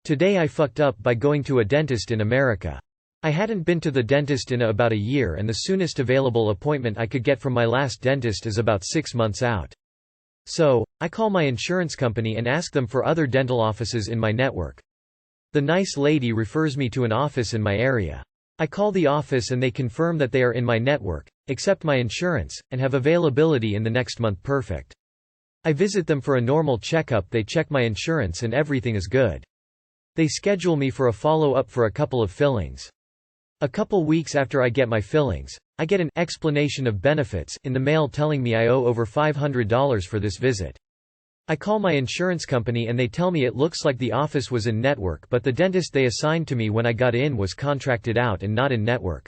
Today I fucked up by going to a dentist in America. I hadn't been to the dentist in about a year, and the soonest available appointment I could get from my last dentist is about 6 months out. So, I call my insurance company and ask them for other dental offices in my network. The nice lady refers me to an office in my area. I call the office and they confirm that they are in my network, accept my insurance, and have availability in the next month. Perfect. I visit them for a normal checkup, they check my insurance and everything is good. They schedule me for a follow-up for a couple of fillings. A couple weeks after I get my fillings, I get an explanation of benefits in the mail telling me I owe over $500 for this visit. I call my insurance company and they tell me it looks like the office was in network, but the dentist they assigned to me when I got in was contracted out and not in network.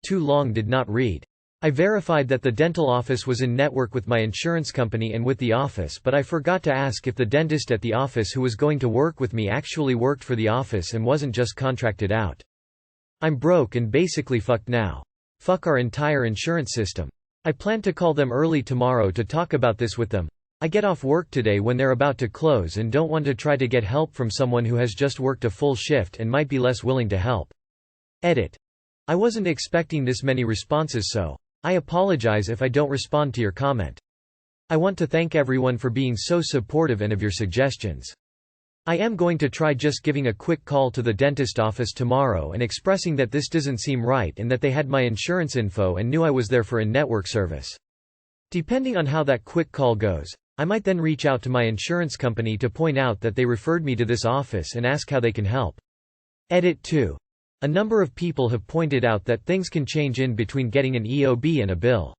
Too long, did not read. I verified that the dental office was in network with my insurance company and with the office, but I forgot to ask if the dentist at the office who was going to work with me actually worked for the office and wasn't just contracted out. I'm broke and basically fucked now. Fuck our entire insurance system. I plan to call them early tomorrow to talk about this with them. I get off work today when they're about to close and don't want to try to get help from someone who has just worked a full shift and might be less willing to help. Edit. I wasn't expecting this many responses, so I apologize if I don't respond to your comment. I want to thank everyone for being so supportive and of your suggestions. I am going to try just giving a quick call to the dentist office tomorrow and expressing that this doesn't seem right and that they had my insurance info and knew I was there for in-network service. Depending on how that quick call goes, I might then reach out to my insurance company to point out that they referred me to this office and ask how they can help. Edit 2. A number of people have pointed out that things can change in between getting an EOB and a bill.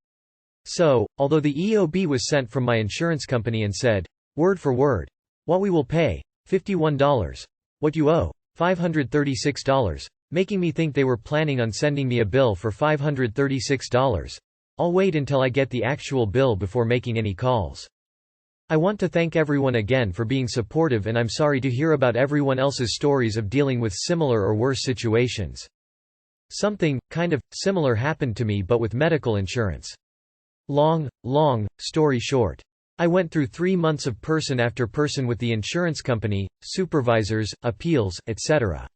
So, although the EOB was sent from my insurance company and said, word for word, what we will pay, $51. What you owe, $536, making me think they were planning on sending me a bill for $536. I'll wait until I get the actual bill before making any calls. I want to thank everyone again for being supportive, and I'm sorry to hear about everyone else's stories of dealing with similar or worse situations. Something kind of similar happened to me, but with medical insurance. Long story short. I went through 3 months of person after person with the insurance company, supervisors, appeals, etc.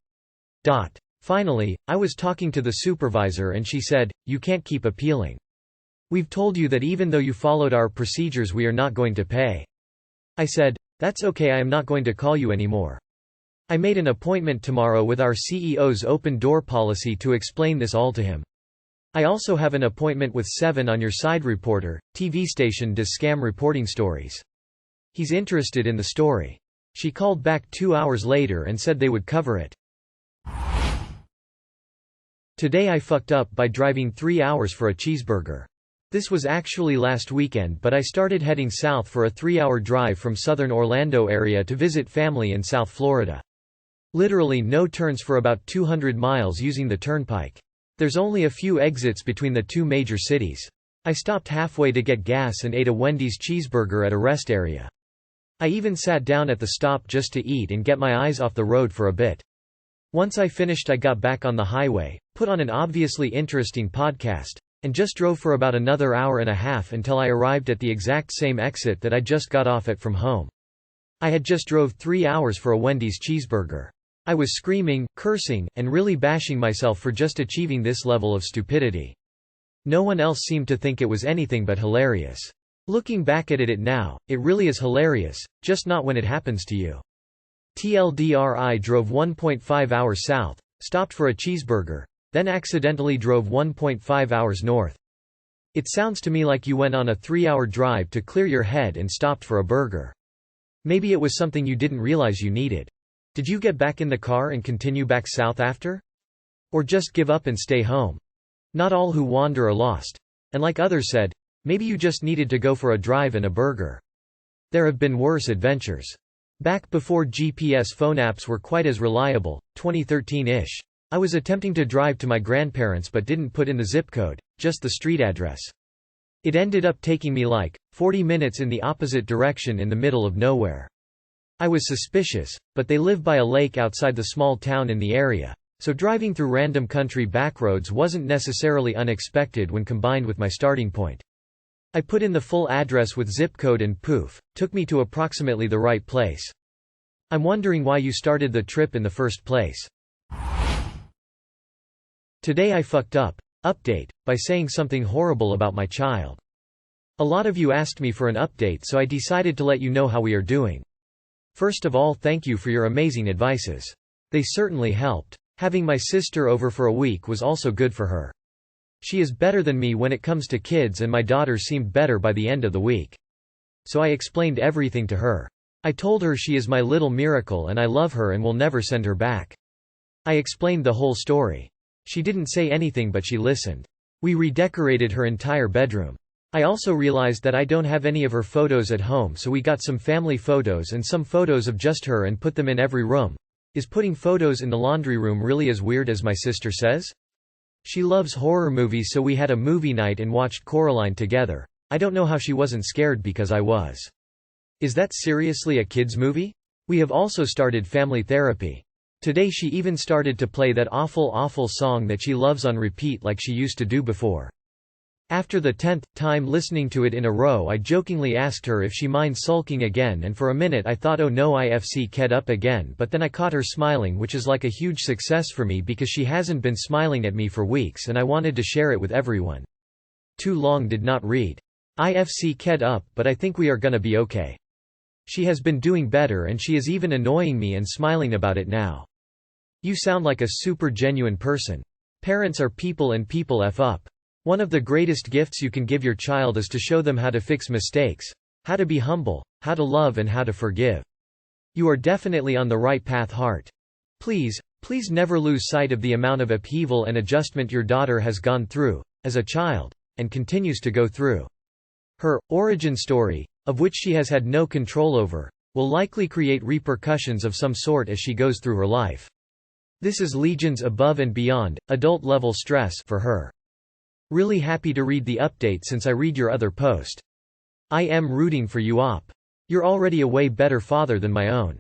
Finally, I was talking to the supervisor and she said, "You can't keep appealing. We've told you that even though you followed our procedures we are not going to pay." I said, "That's okay, I am not going to call you anymore." I made an appointment tomorrow with our CEO's open door policy to explain this all to him. I also have an appointment with 7 on Your Side reporter, TV station does scam reporting stories. He's interested in the story. She called back 2 hours later and said they would cover it. Today I fucked up by driving 3 hours for a cheeseburger. This was actually last weekend, but I started heading south for a 3-hour drive from southern Orlando area to visit family in South Florida. Literally no turns for about 200 miles using the turnpike. There's only a few exits between the 2 major cities. I stopped halfway to get gas and ate a Wendy's cheeseburger at a rest area. I even sat down at the stop just to eat and get my eyes off the road for a bit. Once I finished I got back on the highway, put on an obviously interesting podcast, and just drove for about another hour and a half until I arrived at the exact same exit that I just got off at from home. I had just drove 3 hours for a Wendy's cheeseburger. I was screaming, cursing, and really bashing myself for just achieving this level of stupidity. No one else seemed to think it was anything but hilarious. Looking back at it now, it really is hilarious, just not when it happens to you. TLDR, I drove 1.5 hours south, stopped for a cheeseburger, then accidentally drove 1.5 hours north. It sounds to me like you went on a 3-hour drive to clear your head and stopped for a burger. Maybe it was something you didn't realize you needed. Did you get back in the car and continue back south after? Or just give up and stay home? Not all who wander are lost. And like others said, maybe you just needed to go for a drive and a burger. There have been worse adventures. Back before GPS phone apps were quite as reliable, 2013-ish. I was attempting to drive to my grandparents but didn't put in the zip code, just the street address. It ended up taking me like 40 minutes in the opposite direction in the middle of nowhere. I was suspicious, but they live by a lake outside the small town in the area, so driving through random country backroads wasn't necessarily unexpected when combined with my starting point. I put in the full address with zip code and poof, took me to approximately the right place. I'm wondering why you started the trip in the first place. Today I fucked up. Update, by saying something horrible about my child. A lot of you asked me for an update, so I decided to let you know how we are doing. First of all, thank you for your amazing advices. They certainly helped. Having my sister over for a week was also good for her. She is better than me when it comes to kids, and my daughter seemed better by the end of the week. So I explained everything to her. I told her she is my little miracle and I love her and will never send her back. I explained the whole story. She didn't say anything, but she listened. We redecorated her entire bedroom. I also realized that I don't have any of her photos at home, so we got some family photos and some photos of just her and put them in every room. Is putting photos in the laundry room really as weird as my sister says? She loves horror movies, so we had a movie night and watched Coraline together. I don't know how she wasn't scared because I was. Is that seriously a kids movie? We have also started family therapy. Today she even started to play that awful song that she loves on repeat like she used to do before. After the 10th time listening to it in a row, I jokingly asked her if she minds sulking again, and for a minute I thought, oh no, IFC ked up again, but then I caught her smiling, which is like a huge success for me because she hasn't been smiling at me for weeks and I wanted to share it with everyone. Too long did not read. IFC ked up, but I think we are gonna be okay. She has been doing better and she is even annoying me and smiling about it now. You sound like a super genuine person. Parents are people and people f up. One of the greatest gifts you can give your child is to show them how to fix mistakes, how to be humble, how to love and how to forgive. You are definitely on the right path, Heart. Please never lose sight of the amount of upheaval and adjustment your daughter has gone through, as a child, and continues to go through. Her origin story, of which she has had no control over, will likely create repercussions of some sort as she goes through her life. This is legions above and beyond adult-level stress for her. Really happy to read the update since I read your other post. I am rooting for you op. You're already a way better father than my own.